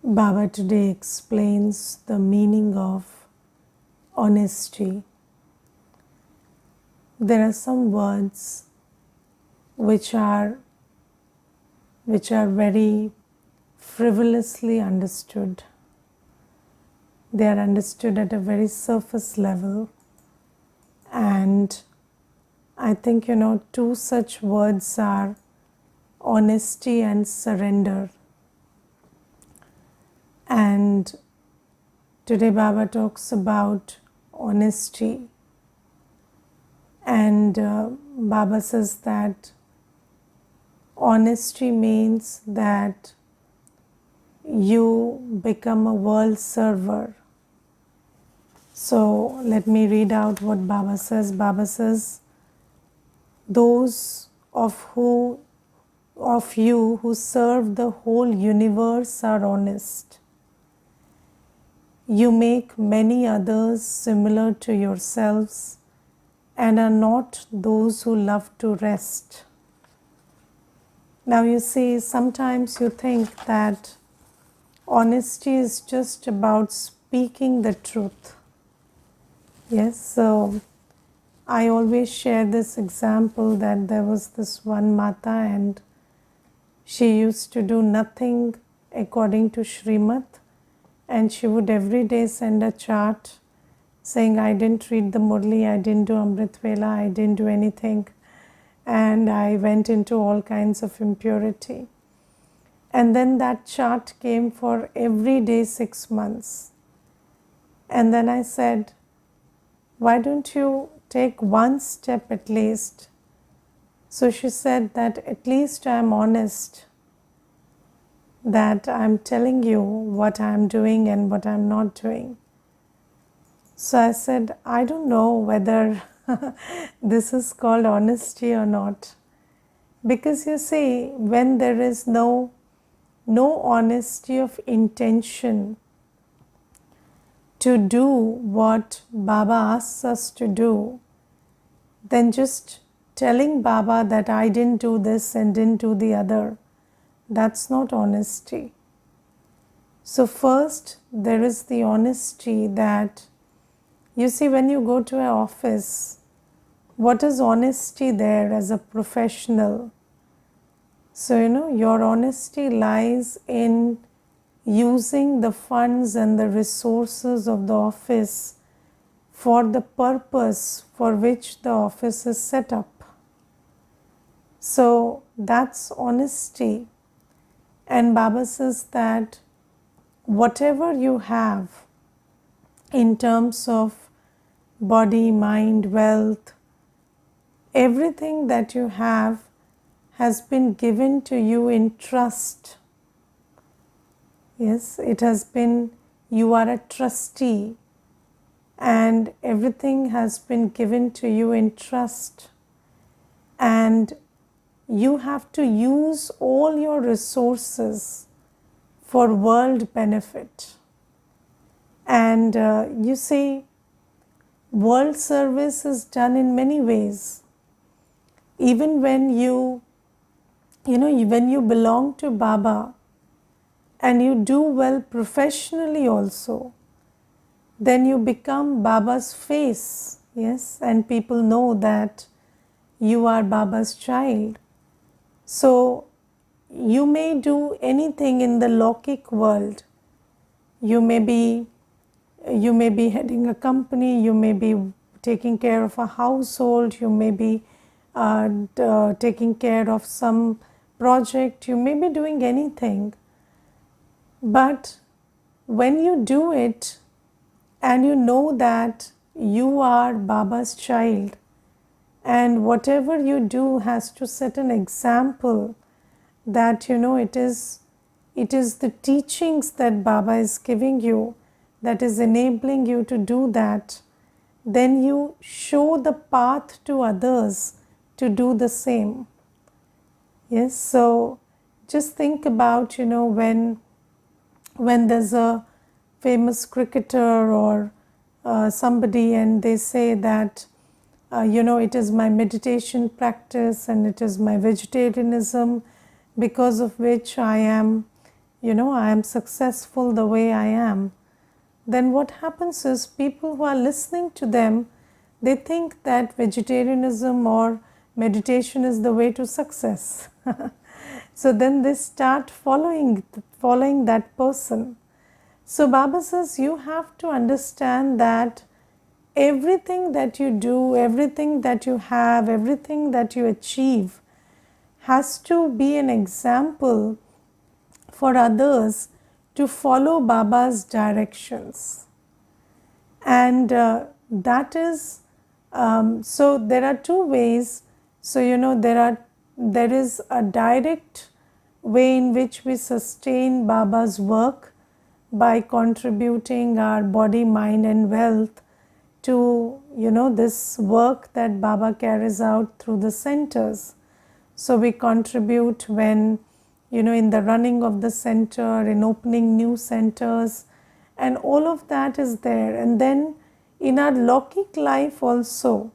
Baba today explains the meaning of honesty. There are some words which are very frivolously understood. They are understood at a very surface level, and I think two such words are honesty and surrender. And today Baba talks about honesty, and Baba says that honesty means that you become a world server. So let me read out what Baba says. Baba says, those of you who serve the whole universe are honest. You make many others similar to yourselves and are not those who love to rest. Now you see, sometimes you think that honesty is just about speaking the truth. Yes, so I always share this example that there was this one Mata and she used to do nothing according to Srimad, and she would every day send a chart saying, I didn't read the Murli, I didn't do Amrit Vela, I didn't do anything, and I went into all kinds of impurity. And then that chart came for every day 6 months. And then I said, why don't you take one step at least? So she said that at least I am honest, that I am telling you what I am doing and what I am not doing. So I said, I don't know whether this is called honesty or not. Because you see, when there is no honesty of intention to do what Baba asks us to do, then just telling Baba that I didn't do this and didn't do the other, that's not honesty. So first there is the honesty that, you see, when you go to an office, what is honesty there as a professional? So your honesty lies in using the funds and the resources of the office for the purpose for which the office is set up. So that's honesty. And Baba says that whatever you have in terms of body, mind, wealth, everything that you have has been given to you in trust. Yes, it has been, you are a trustee, and everything has been given to you in trust. And you have to use all your resources for world benefit. And you see, world service is done in many ways. Even when when you belong to Baba and you do well professionally also, then you become Baba's face, yes, and people know that you are Baba's child. So you may do anything in the Lokik world. You may be heading a company, you may be taking care of a household, you may be taking care of some project, you may be doing anything. But when you do it and you know that you are Baba's child, and whatever you do has to set an example that it is the teachings that Baba is giving you that is enabling you to do that, then you show the path to others to do the same. Yes, so just think about when there's a famous cricketer or somebody and they say that it is my meditation practice and it is my vegetarianism because of which I am I am successful the way I am, then what happens is people who are listening to them, they think that vegetarianism or meditation is the way to success. So then they start following that person. So Baba says you have to understand that everything that you do, everything that you have, everything that you achieve has to be an example for others to follow Baba's directions. And that is, so there are two ways. So there is a direct way in which we sustain Baba's work by contributing our body, mind and wealth to this work that Baba carries out through the centers. So we contribute when in the running of the center, in opening new centers, and all of that is there. And then in our Lokik life also,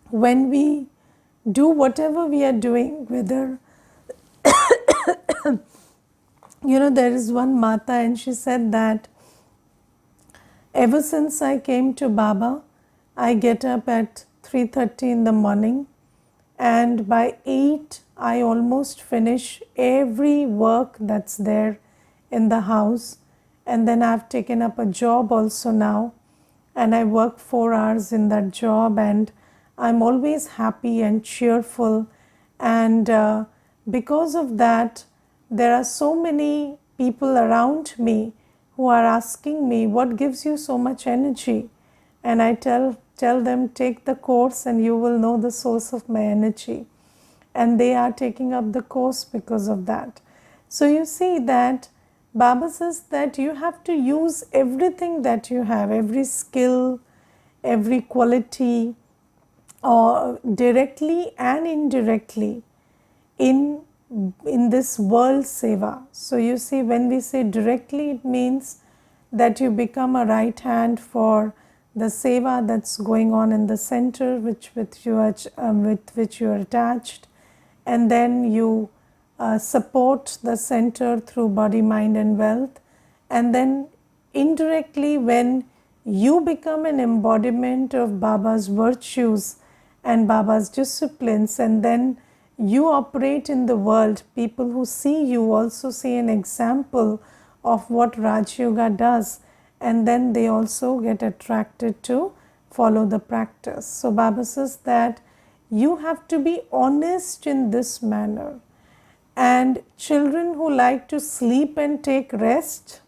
when we do whatever we are doing, whether there is one Mata and she said that ever since I came to Baba, I get up at 3:30 in the morning, and by 8 I almost finish every work that's there in the house. And then I've taken up a job also now, and I work 4 hours in that job, and I'm always happy and cheerful. And because of that, there are so many people around me who are asking me, what gives you so much energy? And I tell them, take the course and you will know the source of my energy. And they are taking up the course because of that. So you see that Baba says that you have to use everything that you have, every skill, every quality, or directly and indirectly in this world seva. So you see, when we say directly, it means that you become a right hand for the seva that's going on in the center, with which you are attached, and then you support the center through body, mind and wealth. And then indirectly, when you become an embodiment of Baba's virtues and Baba's disciplines, and then you operate in the world, people who see you also see an example of what Raj Yoga does, and then they also get attracted to follow the practice. So Baba says that you have to be honest in this manner. And children who like to sleep and take rest,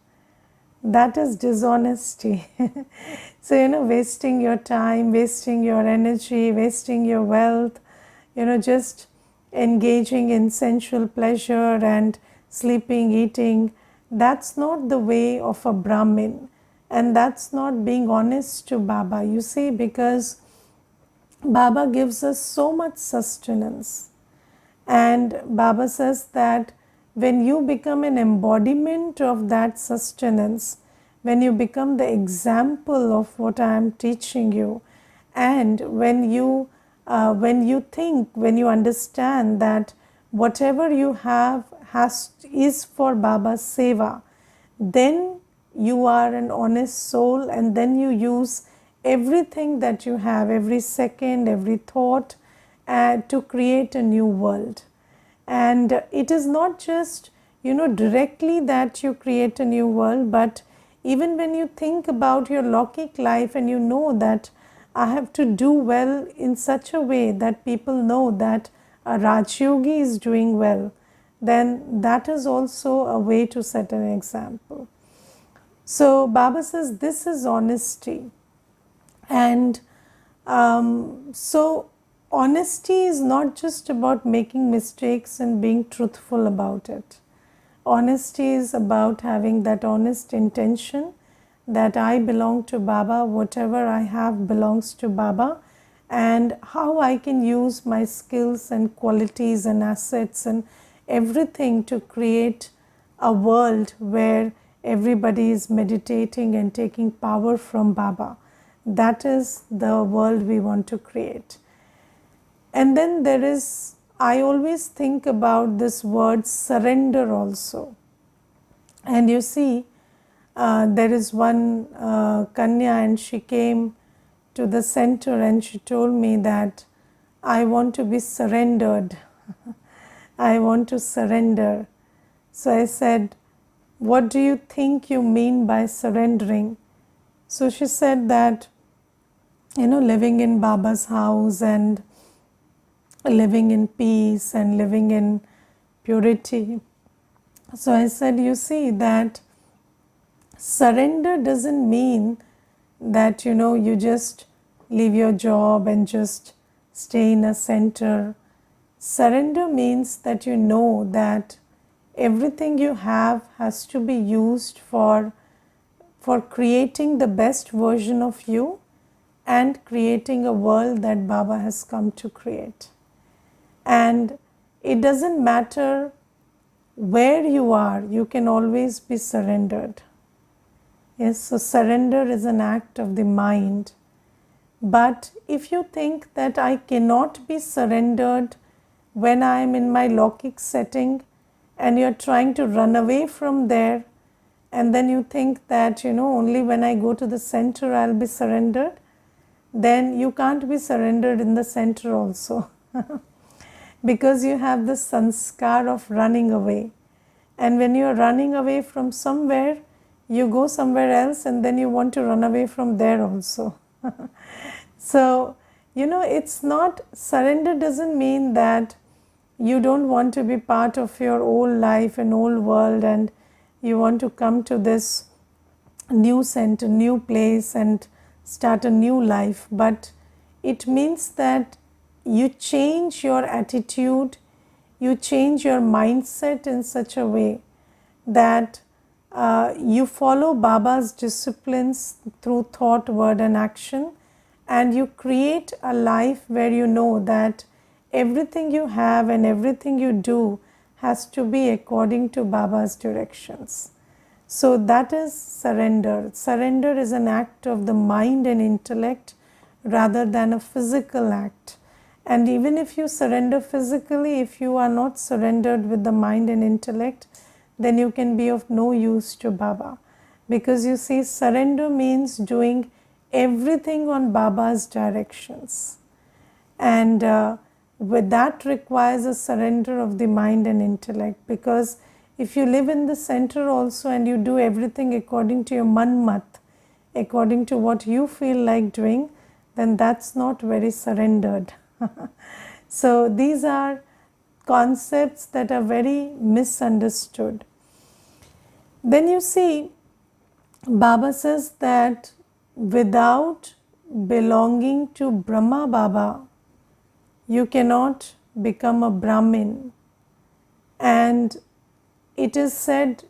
that is dishonesty. So wasting your time, wasting your energy, wasting your wealth, just engaging in sensual pleasure and sleeping, eating, that's not the way of a Brahmin, and that's not being honest to Baba. You see, because Baba gives us so much sustenance, and Baba says that when you become an embodiment of that sustenance, when you become the example of what I am teaching you, and when you think, when you understand that whatever you have is for Baba's seva, then you are an honest soul, and then you use everything that you have, every second, every thought, to create a new world. And it is not just directly that you create a new world, but even when you think about your Lokik life and you know that I have to do well in such a way that people know that a Raj Yogi is doing well, then that is also a way to set an example. So Baba says this is honesty. And so honesty is not just about making mistakes and being truthful about it. Honesty is about having that honest intention that I belong to Baba, whatever I have belongs to Baba, and how I can use my skills and qualities and assets and everything to create a world where everybody is meditating and taking power from Baba. That is the world we want to create. And then there is, I always think about this word surrender also. And you see, there is one Kanya, and she came to the center and she told me that I want to be surrendered. I want to surrender. So I said, what do you think you mean by surrendering? So she said that, living in Baba's house and living in peace and living in purity. So I said, you see that surrender doesn't mean that, you just leave your job and just stay in a center. Surrender means that you know that everything you have has to be used for creating the best version of you and creating a world that Baba has come to create. And it doesn't matter where you are, you can always be surrendered. Yes, so surrender is an act of the mind. But if you think that I cannot be surrendered when I am in my Lokik setting and you're trying to run away from there, and then you think that, only when I go to the center I'll be surrendered, then you can't be surrendered in the center also. Because you have the sanskar of running away. And when you are running away from somewhere, you go somewhere else and then you want to run away from there also. So, it's not, surrender doesn't mean that you don't want to be part of your old life and old world and you want to come to this new center, new place and start a new life. But it means that you change your attitude, you change your mindset in such a way that you follow Baba's disciplines through thought, word and action, and you create a life where you know that everything you have and everything you do has to be according to Baba's directions. So that is surrender. Surrender is an act of the mind and intellect rather than a physical act. And even if you surrender physically, if you are not surrendered with the mind and intellect, then you can be of no use to Baba. Because you see, surrender means doing everything on Baba's directions. And with that requires a surrender of the mind and intellect. Because if you live in the center also and you do everything according to your manmat, according to what you feel like doing, then that's not very surrendered. So these are concepts that are very misunderstood. Then you see, Baba says that without belonging to Brahma Baba, you cannot become a Brahmin. And it is said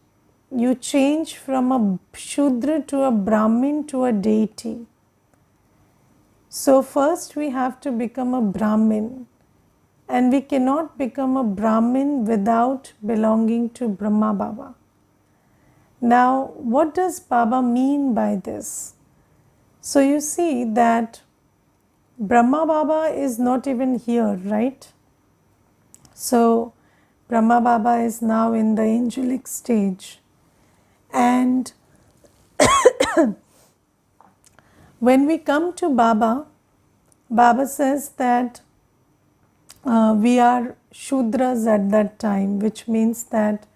you change from a Shudra to a Brahmin to a deity. So first we have to become a Brahmin, and we cannot become a Brahmin without belonging to Brahma Baba. Now, what does Baba mean by this? So you see that Brahma Baba is not even here, right? So Brahma Baba is now in the angelic stage. And when we come to Baba, Baba says that we are Shudras at that time, which means that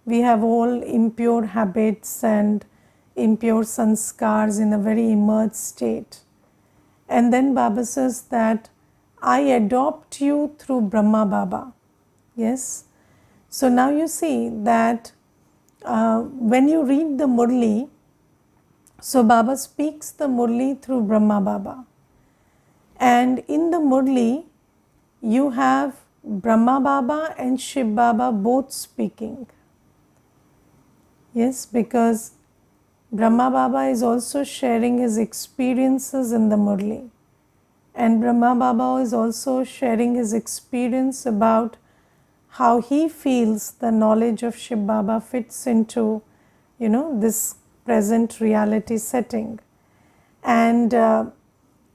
we have all impure habits and impure sanskars in a very immersed state. And then Baba says that I adopt you through Brahma Baba. Yes. So now you see that when you read the Murli, so Baba speaks the Murli through Brahma Baba. And in the Murli, you have Brahma Baba and Shiv Baba both speaking. Yes, because Brahma Baba is also sharing his experiences in the Murli. And Brahma Baba is also sharing his experience about how he feels the knowledge of Shiv Baba fits into, this present reality setting. And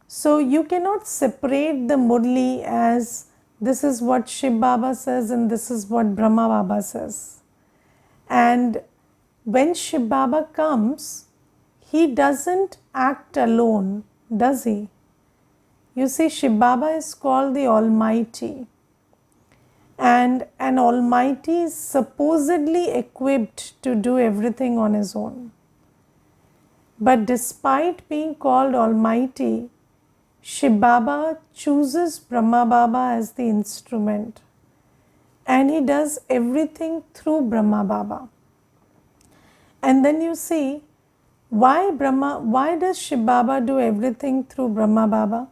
so you cannot separate the Murli as this is what Shiv Baba says and this is what Brahma Baba says. And when Shiv Baba comes, he doesn't act alone, does he? You see, Shiv Baba is called the Almighty, and an Almighty is supposedly equipped to do everything on his own. But despite being called Almighty, Shiv Baba chooses Brahma Baba as the instrument, and he does everything through Brahma Baba. And then you see, why does Shiv Baba do everything through Brahma Baba?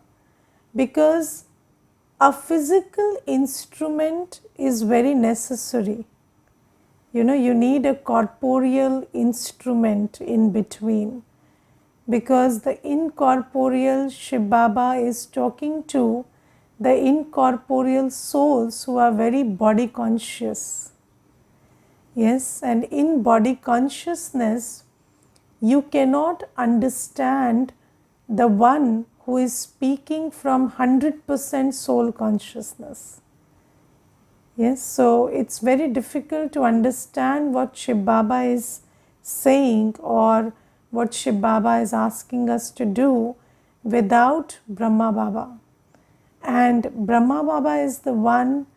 Because a physical instrument is very necessary. You know, you need a corporeal instrument in between, because the incorporeal Shiv Baba is talking to the incorporeal souls who are very body conscious. Yes, and in body consciousness, you cannot understand the one who is speaking from 100% soul consciousness. Yes, so it's very difficult to understand what Shiv Baba is saying or what Shiv Baba is asking us to do without Brahma Baba. And Brahma Baba is the one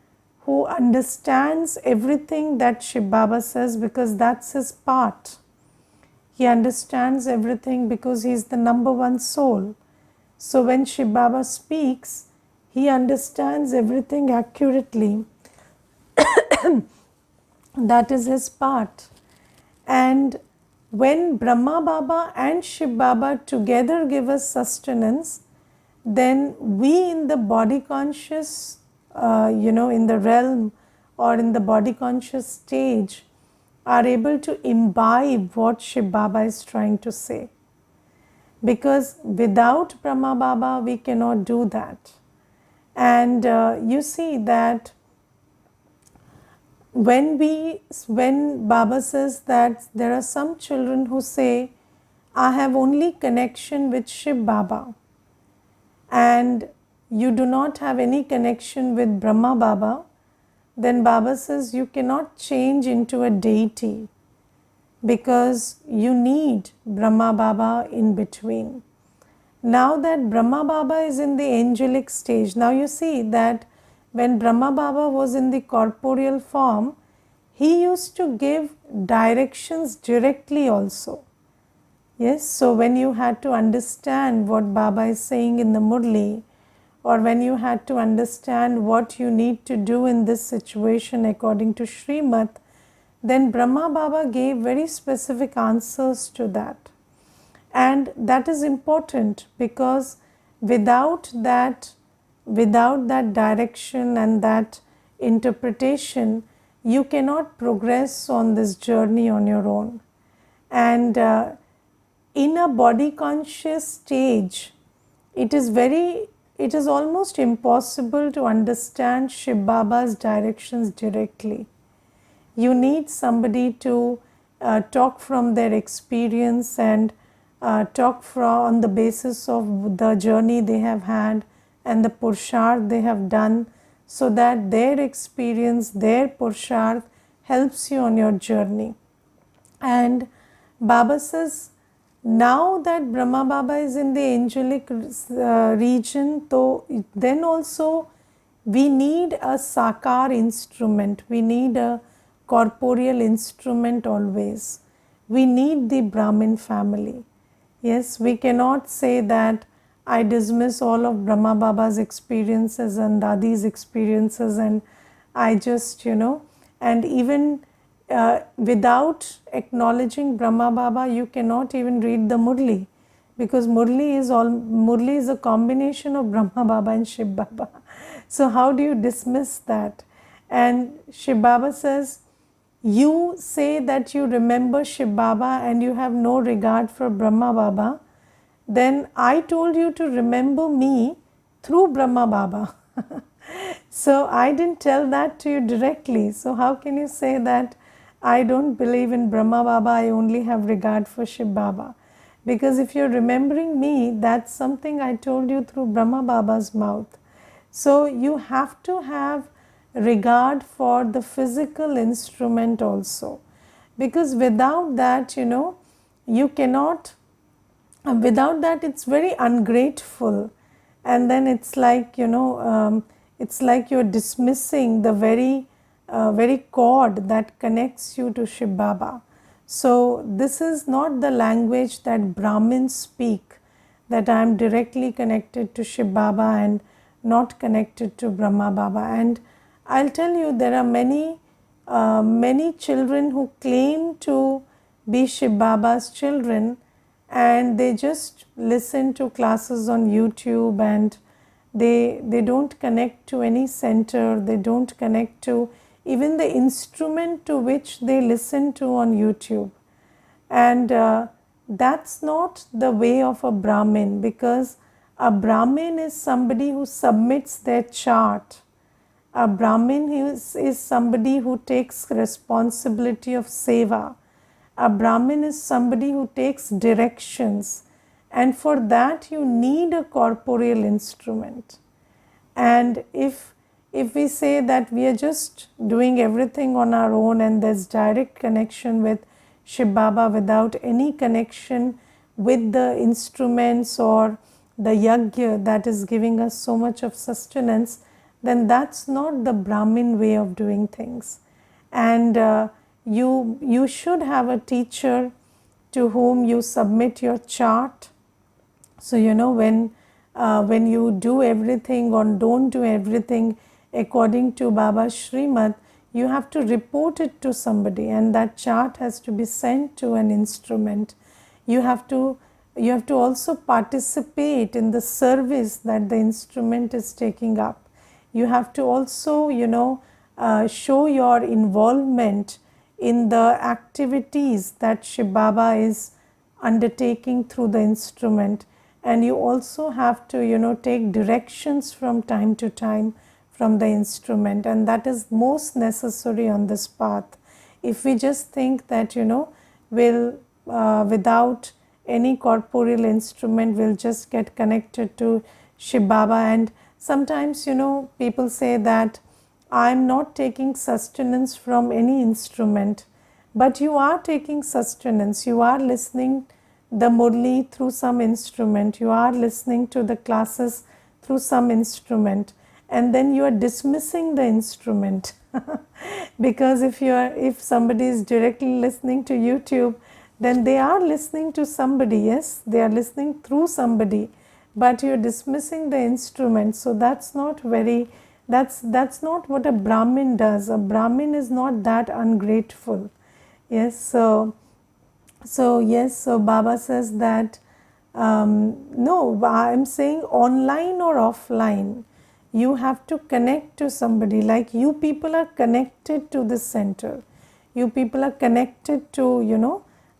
who understands everything that Shiv Baba says, because that's his part. He understands everything because he is the number one soul. So when Shiv Baba speaks, he understands everything accurately. That is his part. And when Brahma Baba and Shiv Baba together give us sustenance, then we in the body conscious, in the realm or in the body conscious stage, are able to imbibe what Shiv Baba is trying to say. Because without Brahma Baba, we cannot do that. And you see that when Baba says that there are some children who say, I have only connection with Shiv Baba, and you do not have any connection with Brahma Baba, then Baba says you cannot change into a deity, because you need Brahma Baba in between. Now that Brahma Baba is in the angelic stage, now you see that when Brahma Baba was in the corporeal form, he used to give directions directly also. Yes, so when you had to understand what Baba is saying in the Murli, or when you had to understand what you need to do in this situation according to Srimad, then Brahma Baba gave very specific answers to that. And that is important, because without that direction and that interpretation, you cannot progress on this journey on your own. And in a body conscious stage, it is almost impossible to understand Shiv Baba's directions directly. You need somebody to talk from their experience and talk on the basis of the journey they have had and the purushart they have done, so that their experience, their purushart helps you on your journey. And Baba says, now that Brahma Baba is in the angelic region, then also we need a sakar instrument, we need a corporeal instrument always. We need the Brahmin family. Yes, we cannot say that I dismiss all of Brahma Baba's experiences and Dadi's experiences, and I just, and even without acknowledging Brahma Baba, you cannot even read the Murli, because Murli is a combination of Brahma Baba and Shiv Baba. So how do you dismiss that? And Shiv Baba says, you say that you remember Shiv Baba and you have no regard for Brahma Baba, then I told you to remember me through Brahma Baba. So I didn't tell that to you directly. So how can you say that I don't believe in Brahma Baba, I only have regard for Shiv Baba? Because if you're remembering me, that's something I told you through Brahma Baba's mouth. So you have to have regard for the physical instrument also, because without that, you cannot, without that it's very ungrateful, and then it's like, it's like you're dismissing the very cord that connects you to Shiv Baba. So this is not the language that Brahmins speak, that I am directly connected to Shiv Baba and not connected to Brahma Baba. And I'll tell you, there are many children who claim to be Shiv Baba's children, and they just listen to classes on YouTube, and they don't connect to any center, they don't connect to even the instrument to which they listen to on YouTube. And that's not the way of a Brahmin, because a Brahmin is somebody who submits their chart. A Brahmin is somebody who takes responsibility of seva. A Brahmin is somebody who takes directions, and for that you need a corporeal instrument. And if we say that we are just doing everything on our own and there's direct connection with Shiv Baba without any connection with the instruments or the yajna that is giving us so much of sustenance, then that's not the Brahmin way of doing things. And you should have a teacher to whom you submit your chart. So when you do everything or don't do everything according to Baba's Srimad, you have to report it to somebody, and that chart has to be sent to an instrument. You have to also participate in the service that the instrument is taking up. You have to also show your involvement in the activities that Shiv Baba is undertaking through the instrument, and you also have to take directions from time to time from the instrument, and that is most necessary on this path. If we just think that we'll without any corporeal instrument we'll just get connected to Shiv Baba, and sometimes people say that I'm not taking sustenance from any instrument, but you are taking sustenance. You are listening the murli through some instrument, you are listening to the classes through some instrument, and then you are dismissing the instrument because if somebody is directly listening to YouTube, then they are listening to somebody. Yes, they are listening through somebody, but you're dismissing the instrument. So that's not not what a Brahmin does. A Brahmin is not that ungrateful. Yes, so Baba says that no, I'm saying online or offline, you have to connect to somebody. Like you people are connected to this center, you people are connected to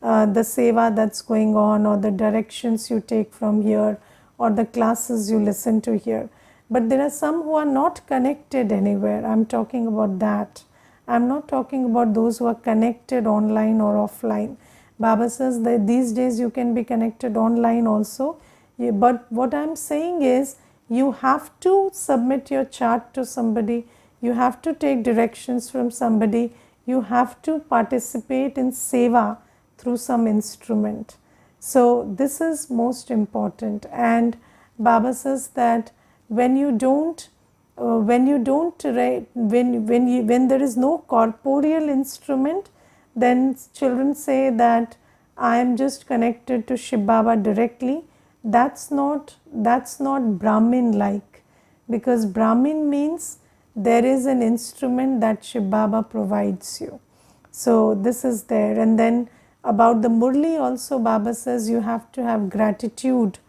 the seva that's going on, or the directions you take from here, or the classes you listen to here. But there are some who are not connected anywhere. I'm talking about that. I'm not talking about those who are connected online or offline. Baba says that these days you can be connected online also, but what I'm saying is you have to submit your chart to somebody, you have to take directions from somebody, you have to participate in seva through some instrument. So this is most important. And Baba says that when there is no corporeal instrument, then children say that I am just connected to Shiv Baba directly. That's not Brahmin like, because Brahmin means there is an instrument that Shiv Baba provides you. So this is there. And then about the murli also, Baba says you have to have gratitude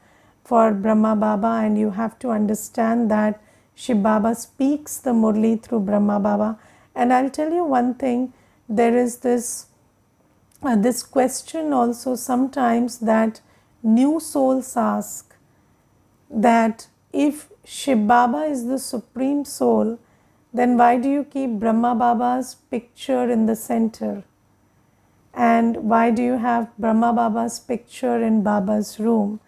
for Brahma Baba, and you have to understand that Shiv Baba speaks the murli through Brahma Baba. And I'll tell you one thing, there is this question also sometimes that new souls ask, that if Shiv Baba is the supreme soul, then why do you keep Brahma Baba's picture in the center? And why do you have Brahma Baba's picture in Baba's room?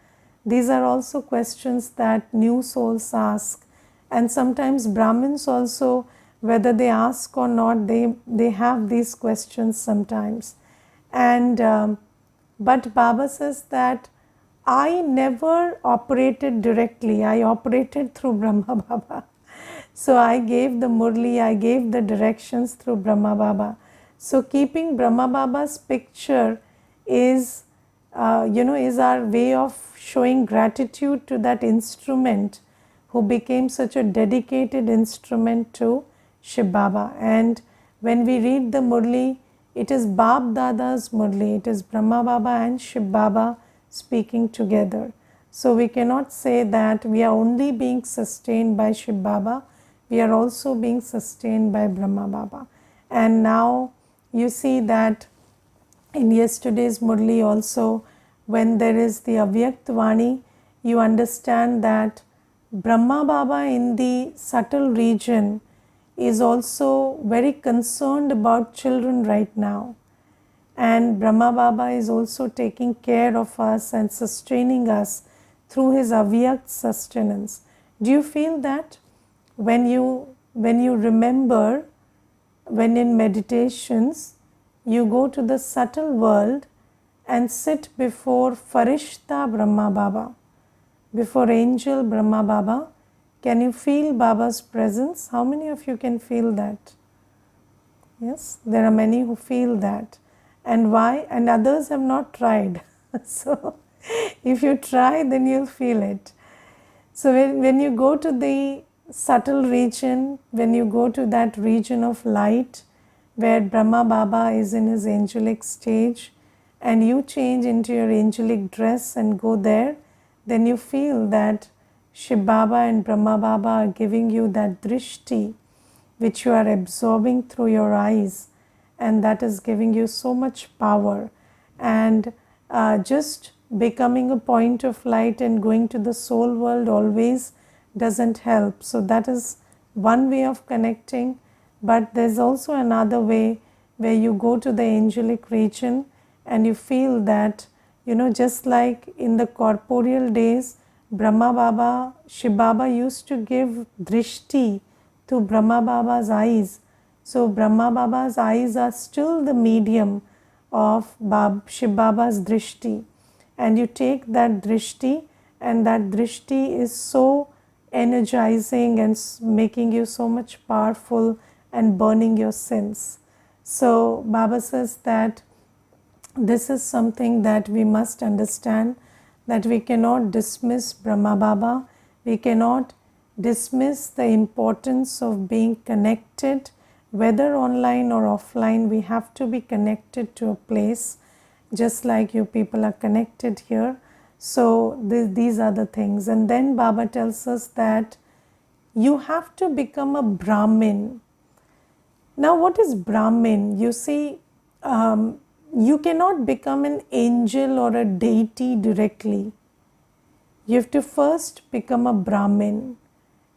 These are also questions that new souls ask. And sometimes Brahmins also, whether they ask or not, they have these questions sometimes. And but Baba says that I never operated directly, I operated through Brahma Baba. So I gave the Murli, I gave the directions through Brahma Baba. So keeping Brahma Baba's picture is, is our way of showing gratitude to that instrument who became such a dedicated instrument to Shiv Baba. And when we read the Murli, it is Bab Dada's Murli, it is Brahma Baba and Shiv Baba speaking together. So we cannot say that we are only being sustained by Shiv Baba, we are also being sustained by Brahma Baba. And now you see that in yesterday's Murli also, when there is the Avyakt Vani, you understand that Brahma Baba in the subtle region is also very concerned about children right now. And Brahma Baba is also taking care of us and sustaining us through his Avyakt sustenance. Do you feel that? When you remember, when in meditations, you go to the subtle world and sit before Farishta Brahma Baba, before angel Brahma Baba, can you feel Baba's presence? How many of you can feel that? Yes, there are many who feel that. And why? And others have not tried. So if you try, then you'll feel it. So when you go to the subtle region, when you go to that region of light where Brahma Baba is in his angelic stage, and you change into your angelic dress and go there, then you feel that Shiv Baba and Brahma Baba are giving you that drishti which you are absorbing through your eyes, and that is giving you so much power. And just becoming a point of light and going to the soul world always doesn't help. So that is one way of connecting, but there's also another way where you go to the angelic region and you feel that, just like in the corporeal days, Brahma Baba, Shiv Baba used to give drishti to Brahma Baba's eyes. So Brahma Baba's eyes are still the medium of Shiv Baba's drishti. And you take that drishti, and that drishti is so energizing and making you so much powerful and burning your sins. So Baba says that this is something that we must understand, that we cannot dismiss Brahma Baba, we cannot dismiss the importance of being connected, whether online or offline. We have to be connected to a place, just like you people are connected here. So these are the things. And then Baba tells us that you have to become a Brahmin. Now what is Brahmin? You see, you cannot become an angel or a deity directly. You have to first become a Brahmin.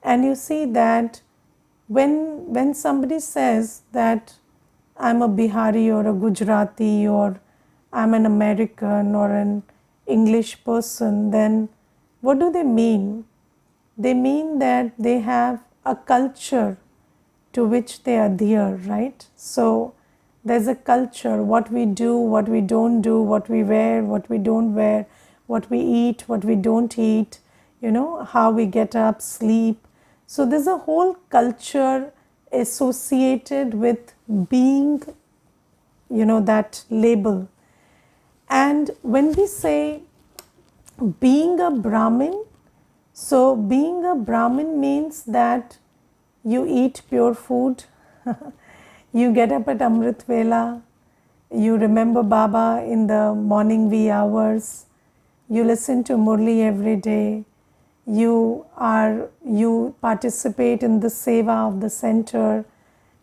And you see that when somebody says that I'm a Bihari or a Gujarati or I'm an American or an English person, then what do they mean? They mean that they have a culture to which they adhere, right? So there's a culture, what we do, what we don't do, what we wear, what we don't wear, what we eat, what we don't eat, how we get up, sleep. So there's a whole culture associated with being, that label. And when we say being a Brahmin, so being a Brahmin means that you eat pure food, you get up at Amrit Vela, you remember Baba in the morning wee hours, you listen to Murli every day, you participate in the seva of the center.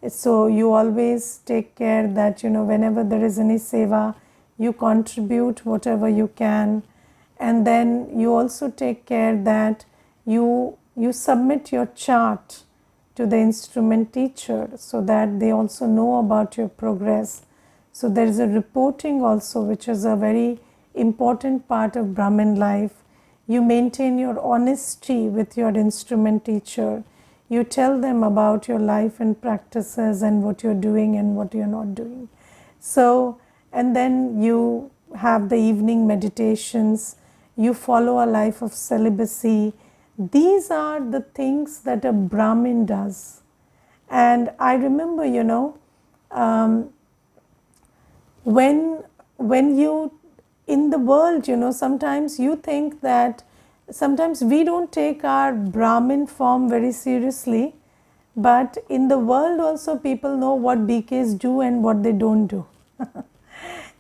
So you always take care that, whenever there is any seva, you contribute whatever you can. And then you also take care that you submit your chart to the instrument teacher so that they also know about your progress. So there is a reporting also, which is a very important part of Brahmin life. You maintain your honesty with your instrument teacher. You tell them about your life and practices and what you're doing and what you're not doing. So and then you have the evening meditations, you follow a life of celibacy. These are the things that a Brahmin does. And I remember, when you in the world, sometimes you think that sometimes we don't take our Brahmin form very seriously, but in the world also people know what BKs do and what they don't do.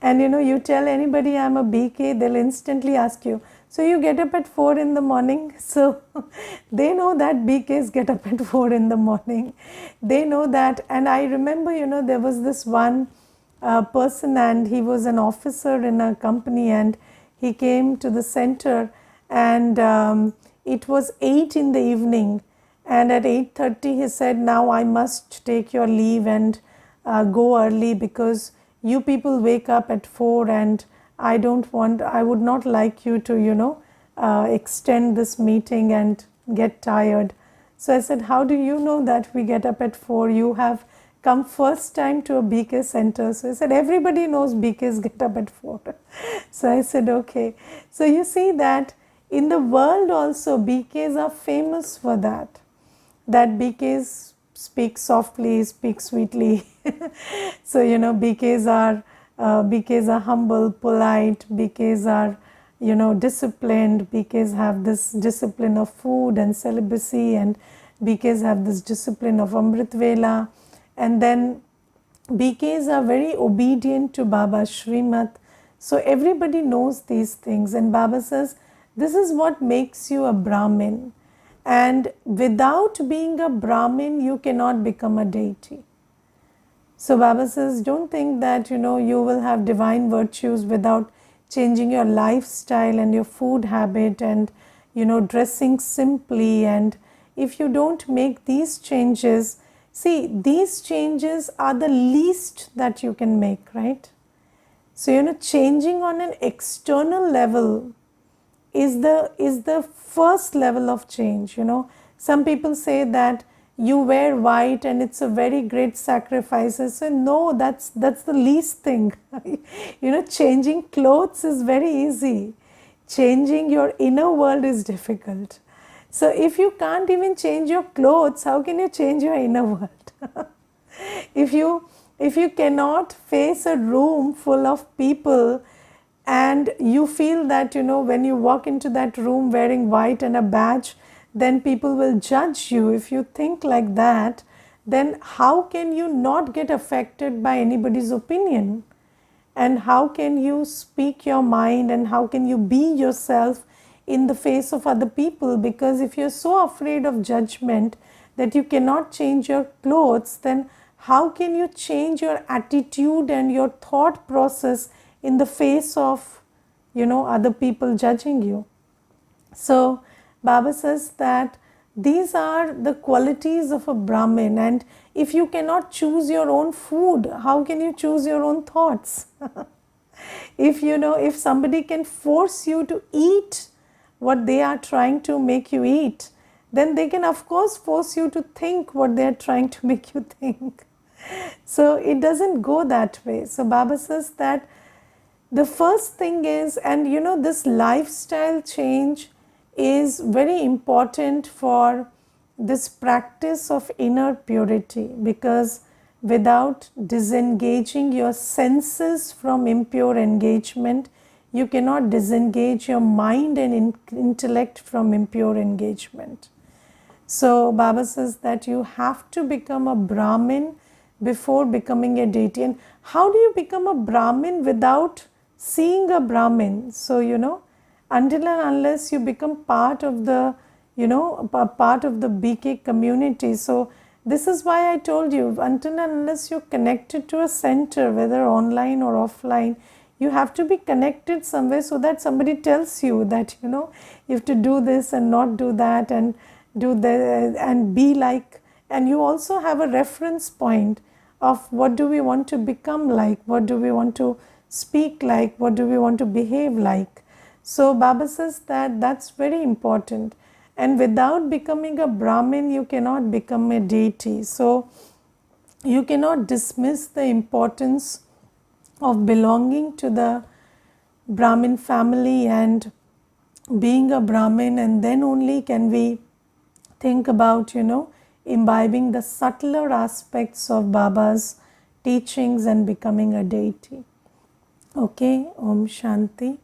And you tell anybody I'm a BK, they'll instantly ask you, so you get up at 4 in the morning? So they know that BKs get up at 4 in the morning. They know that. And I remember, there was this one person, and he was an officer in a company, and he came to the center, and it was 8 in the evening, and at 8:30 he said, now I must take your leave and go early, because you people wake up at 4, and I would not like you to extend this meeting and get tired. So I said, how do you know that we get up at 4? You have come first time to a BK center. So I said, everybody knows BKs get up at 4. So I said, okay. So you see that in the world also BKs are famous for that BKs speak softly, speak sweetly. So BKs are humble, polite. BKs are disciplined. BKs have this discipline of food and celibacy, and BKs have this discipline of Amrit Vela. And then BKs are very obedient to Baba's Srimat. So everybody knows these things, and Baba says this is what makes you a Brahmin. And without being a Brahmin, you cannot become a deity. So Baba says, don't think that you will have divine virtues without changing your lifestyle and your food habit, and dressing simply. And if you don't make these changes, see, these changes are the least that you can make, right? So changing on an external level is the first level of change. Some people say that you wear white and it's a very great sacrifice. So no, that's the least thing. Changing clothes is very easy. Changing your inner world is difficult. So if you can't even change your clothes, how can you change your inner world? If you cannot face a room full of people, and you feel that when you walk into that room wearing white and a badge, then people will judge you. If you think like that, then how can you not get affected by anybody's opinion? And how can you speak your mind, and how can you be yourself in the face of other people? Because if you're so afraid of judgment that you cannot change your clothes, then how can you change your attitude and your thought process in the face of other people judging you? So Baba says that these are the qualities of a Brahmin, and if you cannot choose your own food, how can you choose your own thoughts? If somebody can force you to eat what they are trying to make you eat, then they can of course force you to think what they are trying to make you think. So it doesn't go that way. So Baba says that the first thing is, and this lifestyle change is very important for this practice of inner purity, because without disengaging your senses from impure engagement, you cannot disengage your mind and intellect from impure engagement. So Baba says that you have to become a Brahmin before becoming a deity. And how do you become a Brahmin without seeing a Brahmin? So until and unless you become part of the part of the BK community. So this is why I told you, until and unless you're connected to a center, whether online or offline, you have to be connected somewhere, so that somebody tells you that you have to do this and not do that, and do the and be like. And you also have a reference point of what do we want to become like, what do we want to speak like, what do we want to behave like. So Baba says that that's very important, and without becoming a Brahmin, you cannot become a deity. So you cannot dismiss the importance of belonging to the Brahmin family and being a Brahmin, and then only can we think about, imbibing the subtler aspects of Baba's teachings and becoming a deity. Okay, Om Shanti.